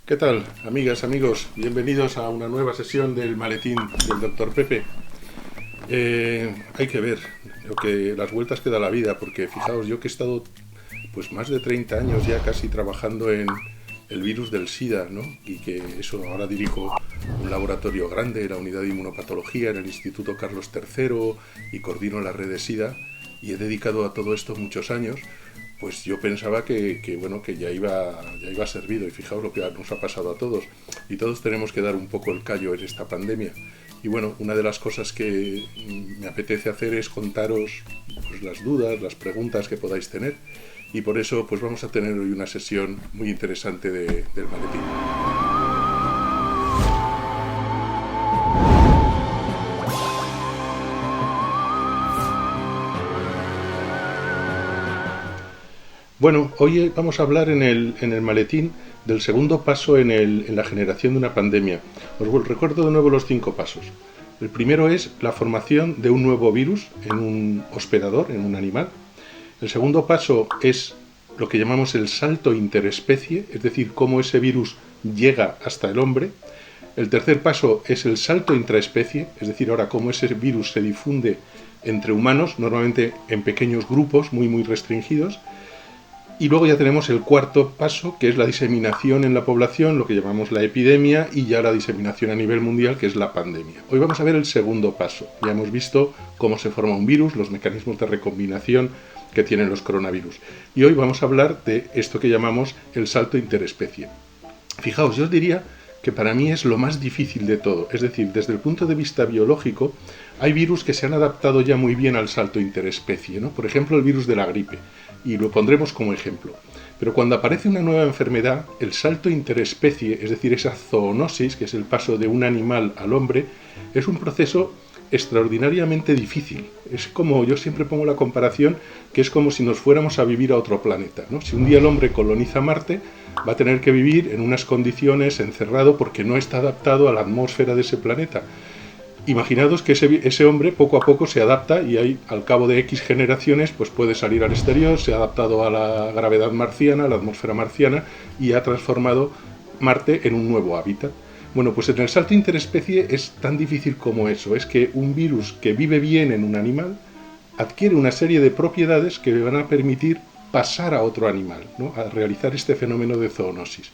¿Qué tal, amigas, amigos? Bienvenidos a una nueva sesión del Maletín del Dr. Pepe. Hay que ver las vueltas que da la vida, porque fijaos, yo que he estado pues más de 30 años ya casi trabajando en el virus del SIDA, ¿no? Y que eso ahora dirijo un laboratorio grande, la unidad de inmunopatología en el Instituto Carlos III y coordino la red de SIDA y he dedicado a todo esto muchos años. Pues yo pensaba que ya iba servido, y fijaos lo que nos ha pasado a todos, y todos tenemos que dar un poco el callo en esta pandemia. Y bueno, una de las cosas que me apetece hacer es contaros pues, las dudas, las preguntas que podáis tener, y por eso pues vamos a tener hoy una sesión muy interesante del maletín. Bueno, hoy vamos a hablar en el maletín del segundo paso en la generación de una pandemia. Os recuerdo de nuevo los 5 pasos. El primero es la formación de un nuevo virus en un hospedador, en un animal. El segundo paso es lo que llamamos el salto interespecie, es decir, cómo ese virus llega hasta el hombre. El tercer paso es el salto intraespecie, es decir, ahora cómo ese virus se difunde entre humanos, normalmente en pequeños grupos muy restringidos. Y luego ya tenemos el cuarto paso, que es la diseminación en la población, lo que llamamos la epidemia, y ya la diseminación a nivel mundial, que es la pandemia. Hoy vamos a ver el segundo paso. Ya hemos visto cómo se forma un virus, los mecanismos de recombinación que tienen los coronavirus. Y hoy vamos a hablar de esto que llamamos el salto interespecie. Fijaos, yo os diría que para mí es lo más difícil de todo. Es decir, desde el punto de vista biológico, hay virus que se han adaptado ya muy bien al salto interespecie, ¿no? Por ejemplo, el virus de la gripe, y lo pondremos como ejemplo. Pero cuando aparece una nueva enfermedad, el salto interespecie, es decir, esa zoonosis, que es el paso de un animal al hombre, es un proceso extraordinariamente difícil. Es como, yo siempre pongo la comparación, que es como si nos fuéramos a vivir a otro planeta, ¿no? Si un día el hombre coloniza Marte, va a tener que vivir en unas condiciones encerrado porque no está adaptado a la atmósfera de ese planeta. Imaginaos que ese hombre poco a poco se adapta y ahí, al cabo de X generaciones, pues puede salir al exterior, se ha adaptado a la gravedad marciana, a la atmósfera marciana, y ha transformado Marte en un nuevo hábitat. Bueno, pues en el salto interespecie es tan difícil como eso, es que un virus que vive bien en un animal adquiere una serie de propiedades que le van a permitir pasar a otro animal, ¿no? A realizar este fenómeno de zoonosis.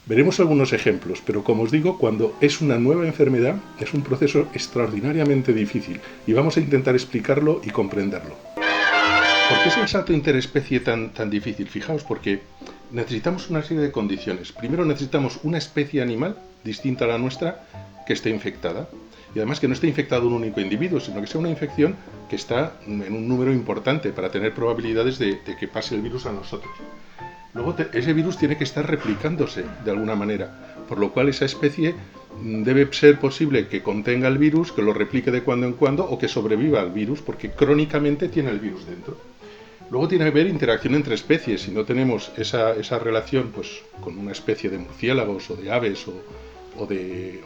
Veremos algunos ejemplos, pero como os digo, cuando es una nueva enfermedad es un proceso extraordinariamente difícil y vamos a intentar explicarlo y comprenderlo. ¿Por qué es el salto interespecie tan difícil? Fijaos, porque necesitamos una serie de condiciones. Primero necesitamos una especie animal distinta a la nuestra que esté infectada. Y además que no esté infectado un único individuo, sino que sea una infección que está en un número importante para tener probabilidades de que pase el virus a nosotros. Luego ese virus tiene que estar replicándose de alguna manera, por lo cual esa especie debe ser posible que contenga el virus, que lo replique de cuando en cuando o que sobreviva al virus, porque crónicamente tiene el virus dentro. Luego tiene que haber interacción entre especies. Si no tenemos esa relación pues, con una especie de murciélagos o de aves o de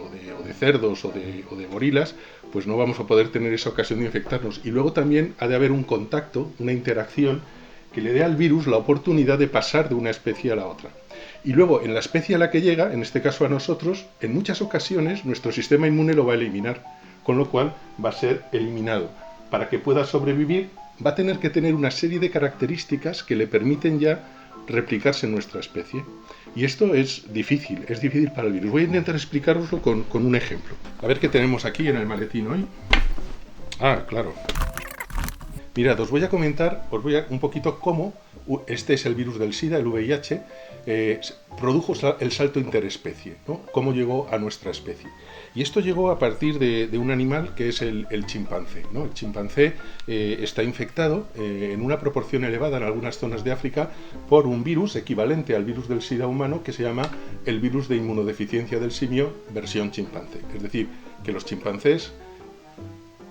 cerdos o de gorilas, pues no vamos a poder tener esa ocasión de infectarnos. Y luego también ha de haber un contacto, una interacción que le dé al virus la oportunidad de pasar de una especie a la otra. Y luego, en la especie a la que llega, en este caso a nosotros, en muchas ocasiones nuestro sistema inmune lo va a eliminar, con lo cual va a ser eliminado. Para que pueda sobrevivir, va a tener que tener una serie de características que le permiten ya replicarse en nuestra especie. Y esto es difícil para el virus. Voy a intentar explicároslo con un ejemplo. A ver qué tenemos aquí en el maletín hoy. Ah, claro. Mirad, os voy a comentar un poquito cómo este es el virus del SIDA, el VIH, produjo el salto interespecie, ¿no? Cómo llegó a nuestra especie. Y esto llegó a partir de un animal que es el chimpancé, ¿no? El chimpancé está infectado en una proporción elevada en algunas zonas de África por un virus equivalente al virus del SIDA humano que se llama el virus de inmunodeficiencia del simio versión chimpancé. Es decir, que los chimpancés...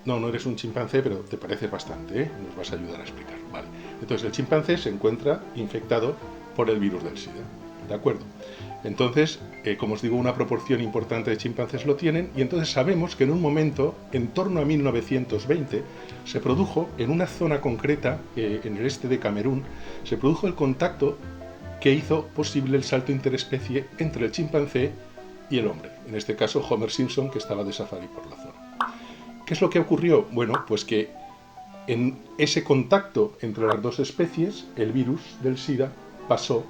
No eres un chimpancé, pero te pareces bastante, ¿eh? Nos vas a ayudar a explicar. Vale. Entonces el chimpancé se encuentra infectado por el virus del SIDA. ¿De acuerdo? Entonces, como os digo, una proporción importante de chimpancés lo tienen, y entonces sabemos que en un momento, en torno a 1920, se produjo en una zona concreta, en el este de Camerún, se produjo el contacto que hizo posible el salto interespecie entre el chimpancé y el hombre, en este caso Homer Simpson, que estaba de safari por la zona. ¿Qué es lo que ocurrió? Bueno, pues que en ese contacto entre las dos especies, el virus del SIDA pasó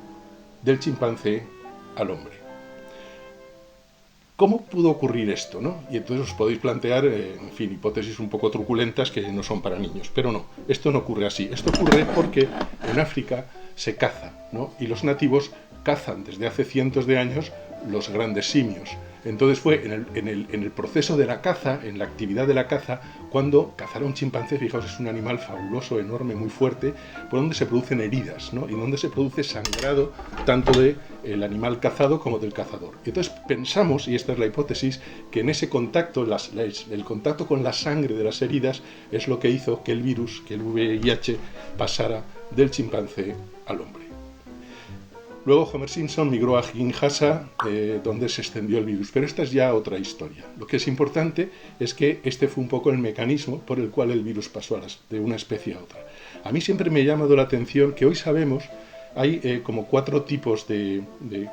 del chimpancé al hombre. ¿Cómo pudo ocurrir esto, no? Y entonces os podéis plantear, en fin, hipótesis un poco truculentas que no son para niños. Pero no, esto no ocurre así. Esto ocurre porque en África se caza, ¿no? Y los nativos cazan desde hace cientos de años los grandes simios. Entonces fue en el proceso de la caza, en la actividad de la caza, cuando cazar a un chimpancé, fijaos, es un animal fabuloso, enorme, muy fuerte, por donde se producen heridas, ¿no? Y donde se produce sangrado tanto del animal cazado como del cazador. Y entonces pensamos, y esta es la hipótesis, que en ese contacto, el contacto con la sangre de las heridas, es lo que hizo que el virus, que el VIH, pasara del chimpancé al hombre. Luego Homer Simpson migró a Kinshasa, donde se extendió el virus, pero esta es ya otra historia. Lo que es importante es que este fue un poco el mecanismo por el cual el virus pasó de una especie a otra. A mí siempre me ha llamado la atención que hoy sabemos, hay como 4 tipos de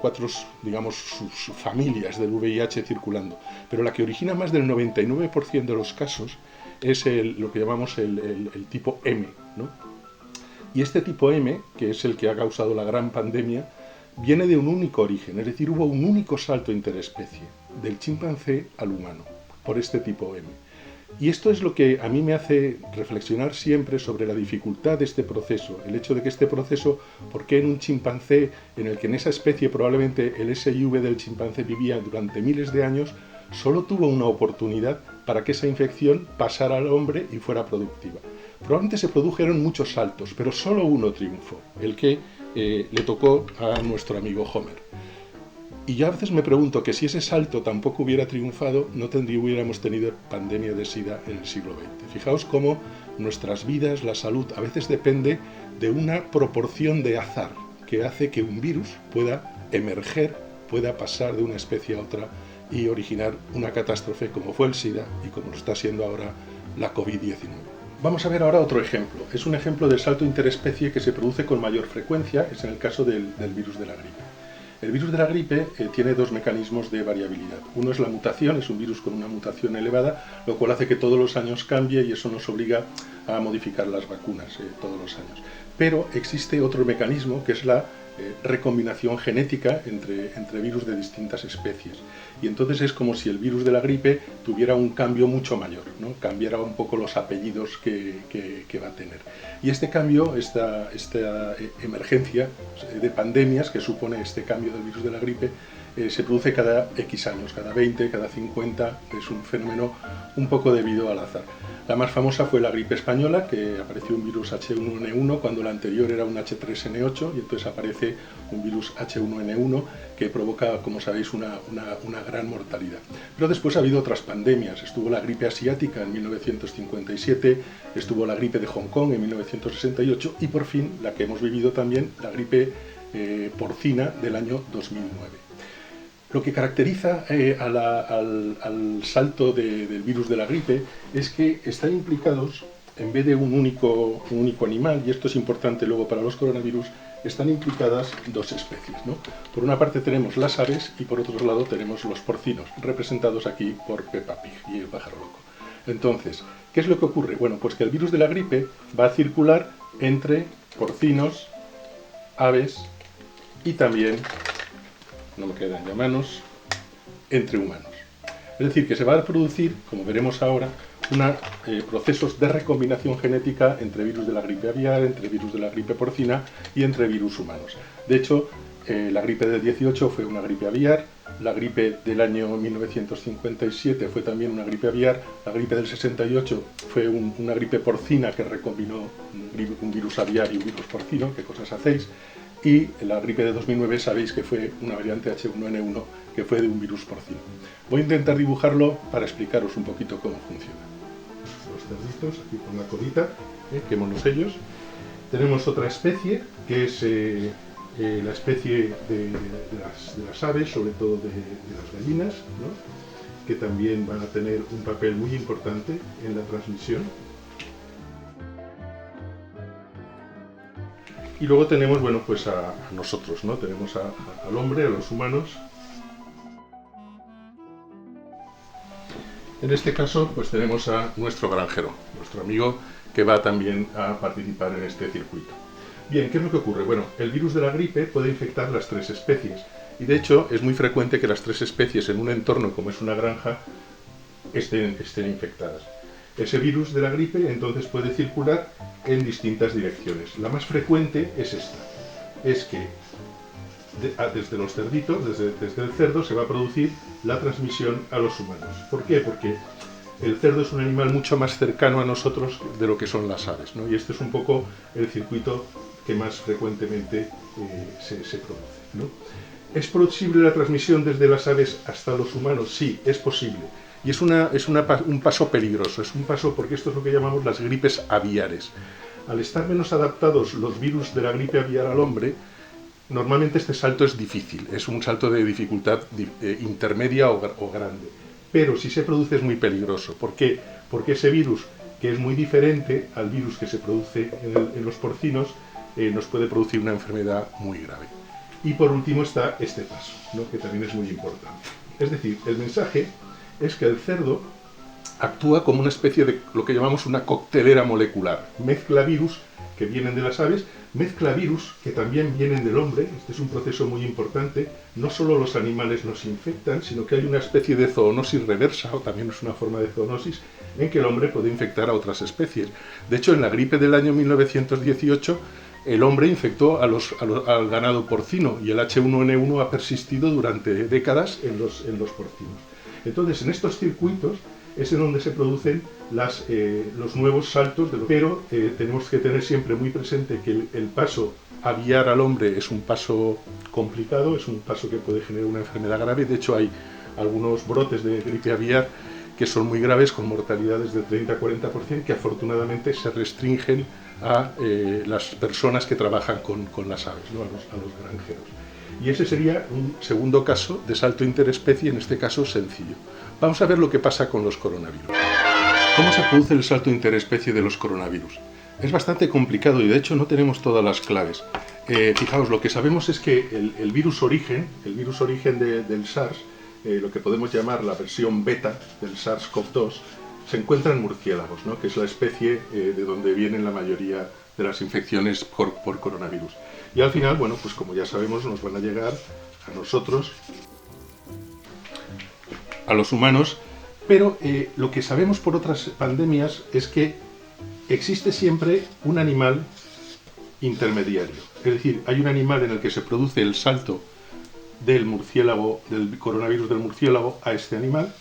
4, digamos, sus familias del VIH circulando, pero la que origina más del 99% de los casos es lo que llamamos el tipo M, ¿no? Y este tipo M, que es el que ha causado la gran pandemia, viene de un único origen, es decir, hubo un único salto interespecie, del chimpancé al humano, por este tipo M. Y esto es lo que a mí me hace reflexionar siempre sobre la dificultad de este proceso, el hecho de que este proceso, ¿por qué en un chimpancé, en el que en esa especie probablemente el SIV del chimpancé vivía durante miles de años, solo tuvo una oportunidad para que esa infección pasara al hombre y fuera productiva? Probablemente se produjeron muchos saltos, pero solo uno triunfó, el que le tocó a nuestro amigo Homer. Y yo a veces me pregunto que si ese salto tampoco hubiera triunfado, no hubiéramos tenido pandemia de SIDA en el siglo XX. Fijaos cómo nuestras vidas, la salud, a veces depende de una proporción de azar que hace que un virus pueda emerger, pueda pasar de una especie a otra y originar una catástrofe como fue el SIDA y como lo está siendo ahora la COVID-19. Vamos a ver ahora otro ejemplo. Es un ejemplo del salto interespecie que se produce con mayor frecuencia, es en el caso del virus de la gripe. El virus de la gripe tiene 2 mecanismos de variabilidad. Uno es la mutación, es un virus con una mutación elevada, lo cual hace que todos los años cambie y eso nos obliga a modificar las vacunas todos los años. Pero existe otro mecanismo que es la recombinación genética entre virus de distintas especies. Y entonces es como si el virus de la gripe tuviera un cambio mucho mayor, ¿no? Cambiara un poco los apellidos que va a tener. Y este cambio, esta emergencia de pandemias que supone este cambio del virus de la gripe, se produce cada X años, cada 20, cada 50, es un fenómeno un poco debido al azar. La más famosa fue la gripe española, que apareció un virus H1N1 cuando la anterior era un H3N8 y entonces aparece un virus H1N1 que provoca, como sabéis, una gran mortalidad. Pero después ha habido otras pandemias. Estuvo la gripe asiática en 1957, estuvo la gripe de Hong Kong en 1968 y por fin la que hemos vivido también, la gripe porcina del año 2009. Lo que caracteriza al salto del virus de la gripe es que están implicados, en vez de un único animal, y esto es importante luego para los coronavirus, están implicadas 2 especies, ¿no? Por una parte tenemos las aves y por otro lado tenemos los porcinos, representados aquí por Peppa Pig y el pájaro loco. Entonces, ¿qué es lo que ocurre? Bueno, pues que el virus de la gripe va a circular entre porcinos, aves y también, no me quedan ya manos, entre humanos. Es decir, que se va a producir, como veremos ahora, procesos de recombinación genética entre virus de la gripe aviar, entre virus de la gripe porcina y entre virus humanos. De hecho, la gripe del 18 fue una gripe aviar, la gripe del año 1957 fue también una gripe aviar, la gripe del 68 fue una gripe porcina que recombinó un virus aviar y un virus porcino, qué cosas hacéis, y la gripe de 2009 sabéis que fue una variante H1N1 que fue de un virus porcino. Voy a intentar dibujarlo para explicaros un poquito cómo funciona. Los cerditos, aquí con la colita, qué monos ellos. Tenemos otra especie, que es la especie de las aves, sobre todo de las gallinas, ¿no? Que también van a tener un papel muy importante en la transmisión. Y luego tenemos, bueno, pues a nosotros, ¿no? Tenemos al hombre, a los humanos. En este caso, pues tenemos a nuestro granjero, nuestro amigo, que va también a participar en este circuito. Bien, ¿qué es lo que ocurre? Bueno, el virus de la gripe puede infectar las 3 especies. Y de hecho, es muy frecuente que las 3 especies en un entorno como es una granja estén infectadas. Ese virus de la gripe entonces puede circular en distintas direcciones. La más frecuente es esta. Es que desde los cerditos, desde el cerdo, se va a producir la transmisión a los humanos. ¿Por qué? Porque el cerdo es un animal mucho más cercano a nosotros de lo que son las aves, ¿no? Y este es un poco el circuito que más frecuentemente se produce, ¿no? ¿Es posible la transmisión desde las aves hasta los humanos? Sí, es posible. Y es un paso peligroso, es un paso porque esto es lo que llamamos las gripes aviares. Al estar menos adaptados los virus de la gripe aviar al hombre, normalmente este salto es difícil, es un salto de dificultad intermedia o grande. Pero si se produce es muy peligroso. ¿Por qué? Porque ese virus, que es muy diferente al virus que se produce en los porcinos, nos puede producir una enfermedad muy grave. Y por último está este paso, ¿no? Que también es muy importante. Es decir, el mensaje es que el cerdo actúa como una especie de lo que llamamos una coctelera molecular. Mezcla virus que vienen de las aves, mezcla virus que también vienen del hombre. Este es un proceso muy importante. No solo los animales nos infectan, sino que hay una especie de zoonosis reversa, o también es una forma de zoonosis, en que el hombre puede infectar a otras especies. De hecho, en la gripe del año 1918, el hombre infectó al ganado porcino y el H1N1 ha persistido durante décadas en los porcinos. Entonces, en estos circuitos es en donde se producen los nuevos saltos, pero tenemos que tener siempre muy presente que el paso aviar al hombre es un paso complicado, es un paso que puede generar una enfermedad grave. De hecho, hay algunos brotes de gripe aviar que son muy graves, con mortalidades del 30-40%, que afortunadamente se restringen a las personas que trabajan con las aves, ¿no? a los granjeros. Y ese sería un segundo caso de salto interespecie, en este caso sencillo. Vamos a ver lo que pasa con los coronavirus. ¿Cómo se produce el salto interespecie de los coronavirus? Es bastante complicado y de hecho no tenemos todas las claves. Fijaos, lo que sabemos es que el virus origen del SARS, lo que podemos llamar la versión beta del SARS-CoV-2, se encuentra en murciélagos, ¿no? Que es la especie de donde vienen la mayoría de las infecciones por coronavirus. Y al final, bueno, pues como ya sabemos, nos van a llegar a nosotros, a los humanos, pero lo que sabemos por otras pandemias es que existe siempre un animal intermediario. Es decir, hay un animal en el que se produce el salto del murciélago, del coronavirus del murciélago a este animal,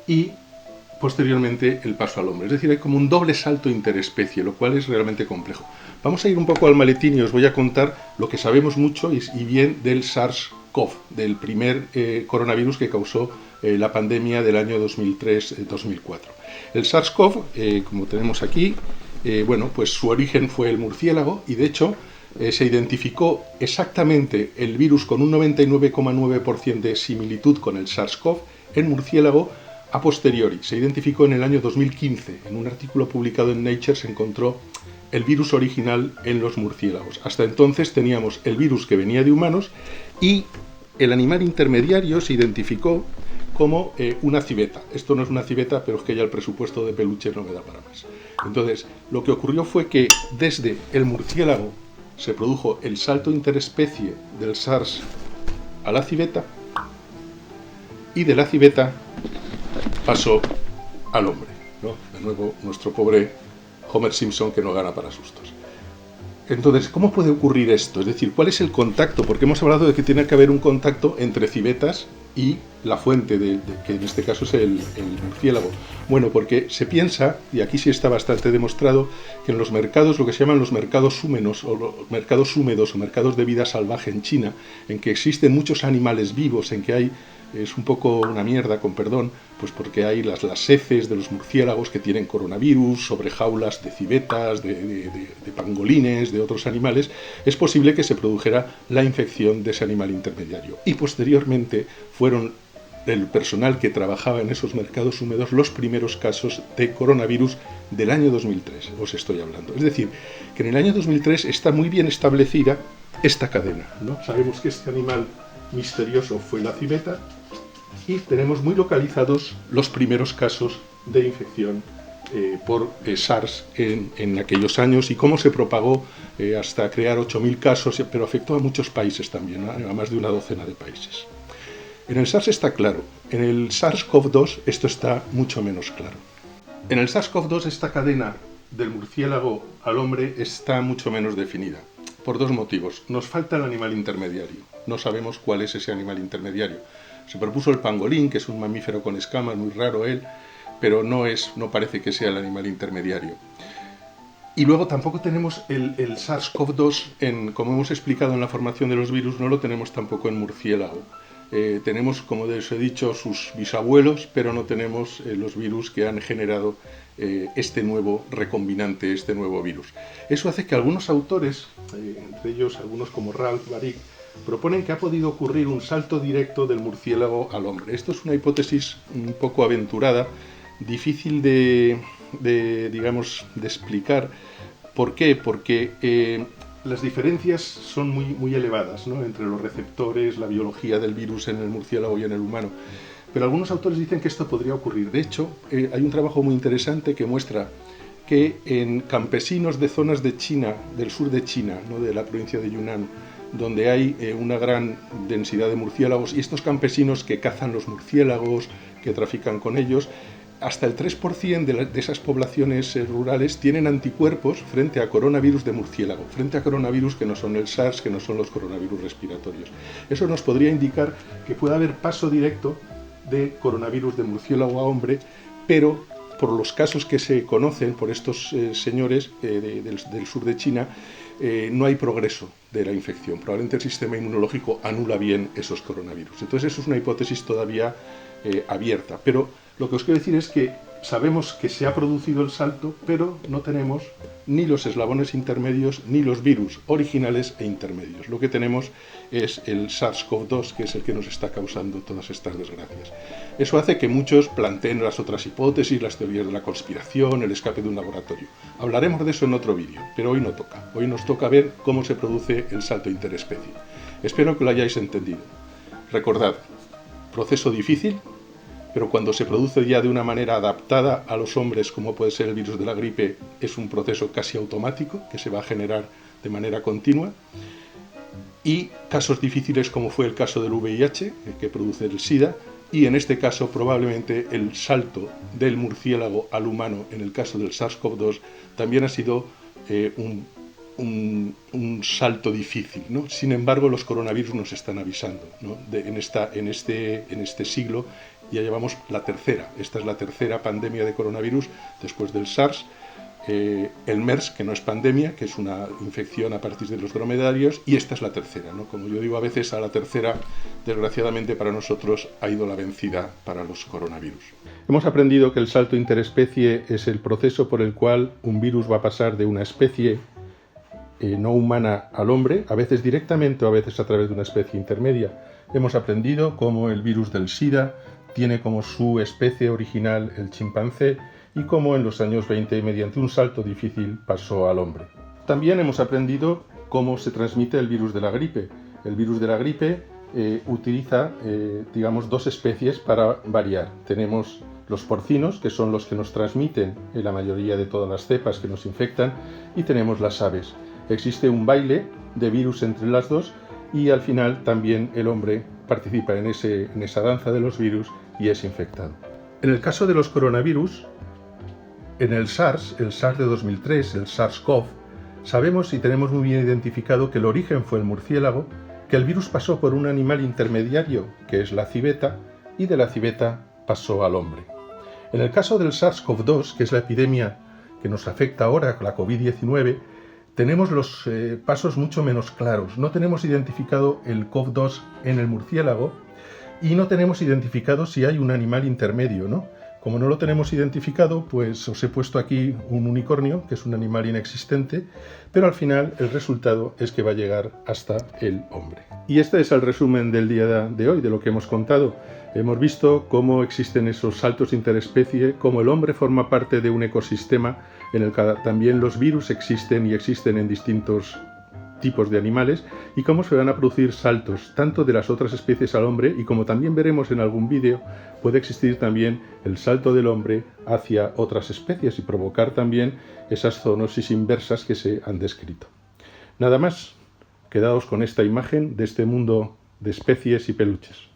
y posteriormente el paso al hombre. Es decir, hay como un doble salto interespecie, lo cual es realmente complejo. Vamos a ir un poco al maletín y os voy a contar lo que sabemos mucho y bien del SARS-CoV, del primer coronavirus que causó la pandemia del año 2003-2004. El SARS-CoV, como tenemos aquí, bueno, pues su origen fue el murciélago y de hecho se identificó exactamente el virus con un 99,9% de similitud con el SARS-CoV en murciélago a posteriori. Se identificó en el año 2015. En un artículo publicado en Nature se encontró el virus original en los murciélagos. Hasta entonces teníamos el virus que venía de humanos y el animal intermediario se identificó como una civeta. Esto no es una civeta, pero es que ya el presupuesto de peluche no me da para más. Entonces, lo que ocurrió fue que desde el murciélago se produjo el salto interespecie del SARS a la civeta y de la civeta pasó al hombre, ¿no? De nuevo, nuestro pobre Homer Simpson que no gana para sustos. Entonces, ¿cómo puede ocurrir esto? Es decir, ¿cuál es el contacto? Porque hemos hablado de que tiene que haber un contacto entre civetas y la fuente, que en este caso es el murciélago. Bueno, porque se piensa, y aquí sí está bastante demostrado, que en los mercados, lo que se llaman los mercados húmedos o los mercados húmedos o mercados de vida salvaje en China, en que existen muchos animales vivos, en que hay, es un poco una mierda, con perdón, pues porque hay las heces de los murciélagos que tienen coronavirus, sobre jaulas de civetas, de pangolines, de otros animales, es posible que se produjera la infección de ese animal intermediario. Y posteriormente fueron el personal que trabajaba en esos mercados húmedos los primeros casos de coronavirus del año 2003, os estoy hablando. Es decir, que en el año 2003 está muy bien establecida esta cadena, ¿no? Sabemos que este animal misterioso fue la civeta y tenemos muy localizados los primeros casos de infección por SARS en aquellos años y cómo se propagó hasta crear 8.000 casos, pero afectó a muchos países también, a más de una docena de países. En el SARS está claro, en el SARS-CoV-2 esto está mucho menos claro. En el SARS-CoV-2 esta cadena del murciélago al hombre está mucho menos definida, por dos motivos. Nos falta el animal intermediario, no sabemos cuál es ese animal intermediario. Se propuso el pangolín, que es un mamífero con escamas, muy raro él, pero no parece que sea el animal intermediario. Y luego tampoco tenemos el SARS-CoV-2, como hemos explicado en la formación de los virus, no lo tenemos tampoco en murciélago. Tenemos, como os he dicho, sus bisabuelos, pero no tenemos los virus que han generado este nuevo recombinante, este nuevo virus. Eso hace que algunos autores, entre ellos algunos como Ralph Baric, proponen que ha podido ocurrir un salto directo del murciélago al hombre. Esto es una hipótesis un poco aventurada, difícil de explicar. ¿Por qué? Porque las diferencias son muy elevadas, ¿no?, entre los receptores, la biología del virus en el murciélago y en el humano. Pero algunos autores dicen que esto podría ocurrir. De hecho, hay un trabajo muy interesante que muestra que en campesinos de zonas de China, del sur de China, ¿no?, de la provincia de Yunnan, donde hay una gran densidad de murciélagos, y estos campesinos que cazan los murciélagos, que trafican con ellos, hasta el 3% de esas poblaciones rurales tienen anticuerpos frente a coronavirus de murciélago, frente a coronavirus que no son el SARS, que no son los coronavirus respiratorios. Eso nos podría indicar que puede haber paso directo de coronavirus de murciélago a hombre, pero por los casos que se conocen por estos señores del sur de China, no hay progreso de la infección. Probablemente el sistema inmunológico anula bien esos coronavirus. Entonces eso es una hipótesis todavía abierta. Pero lo que os quiero decir es que sabemos que se ha producido el salto, pero no tenemos ni los eslabones intermedios ni los virus originales e intermedios. Lo que tenemos es el SARS-CoV-2, que es el que nos está causando todas estas desgracias. Eso hace que muchos planteen las otras hipótesis, las teorías de la conspiración, el escape de un laboratorio. Hablaremos de eso en otro vídeo, pero hoy no toca. Hoy nos toca ver cómo se produce el salto interespecie. Espero que lo hayáis entendido. Recordad, proceso difícil, pero cuando se produce ya de una manera adaptada a los hombres, como puede ser el virus de la gripe, es un proceso casi automático que se va a generar de manera continua. Y casos difíciles como fue el caso del VIH, que produce el SIDA, y en este caso probablemente el salto del murciélago al humano, en el caso del SARS-CoV-2, también ha sido un salto difícil, ¿no? Sin embargo, los coronavirus nos están avisando, ¿no? En este siglo ya llevamos la tercera. Esta es la tercera pandemia de coronavirus después del SARS, el MERS, que no es pandemia, que es una infección a partir de los dromedarios, y esta es la tercera, ¿no? Como yo digo a veces, a la tercera, desgraciadamente para nosotros, ha ido la vencida para los coronavirus. Hemos aprendido que el salto interespecie es el proceso por el cual un virus va a pasar de una especie no humana al hombre, a veces directamente o a veces a través de una especie intermedia. Hemos aprendido cómo el virus del SIDA tiene como su especie original el chimpancé y cómo en los años 20, mediante un salto difícil, pasó al hombre. También hemos aprendido cómo se transmite el virus de la gripe. El virus de la gripe utiliza, dos especies para variar. Tenemos los porcinos, que son los que nos transmiten en la mayoría de todas las cepas que nos infectan, y tenemos las aves. Existe un baile de virus entre las dos y al final también el hombre participa en esa danza de los virus y es infectado. En el caso de los coronavirus, en el SARS de 2003, el SARS-CoV, sabemos y tenemos muy bien identificado que el origen fue el murciélago, que el virus pasó por un animal intermediario, que es la civeta, y de la civeta pasó al hombre. En el caso del SARS-CoV-2, que es la epidemia que nos afecta ahora, la COVID-19, tenemos los pasos mucho menos claros. No tenemos identificado el CoV-2 en el murciélago y no tenemos identificado si hay un animal intermedio, ¿no? Como no lo tenemos identificado, pues os he puesto aquí un unicornio, que es un animal inexistente, pero al final el resultado es que va a llegar hasta el hombre. Y este es el resumen del día de hoy, de lo que hemos contado. Hemos visto cómo existen esos saltos interespecie, cómo el hombre forma parte de un ecosistema en el que también los virus existen y existen en distintos tipos de animales, y cómo se van a producir saltos tanto de las otras especies al hombre, y como también veremos en algún vídeo, puede existir también el salto del hombre hacia otras especies y provocar también esas zoonosis inversas que se han descrito. Nada más, quedaos con esta imagen de este mundo de especies y peluches.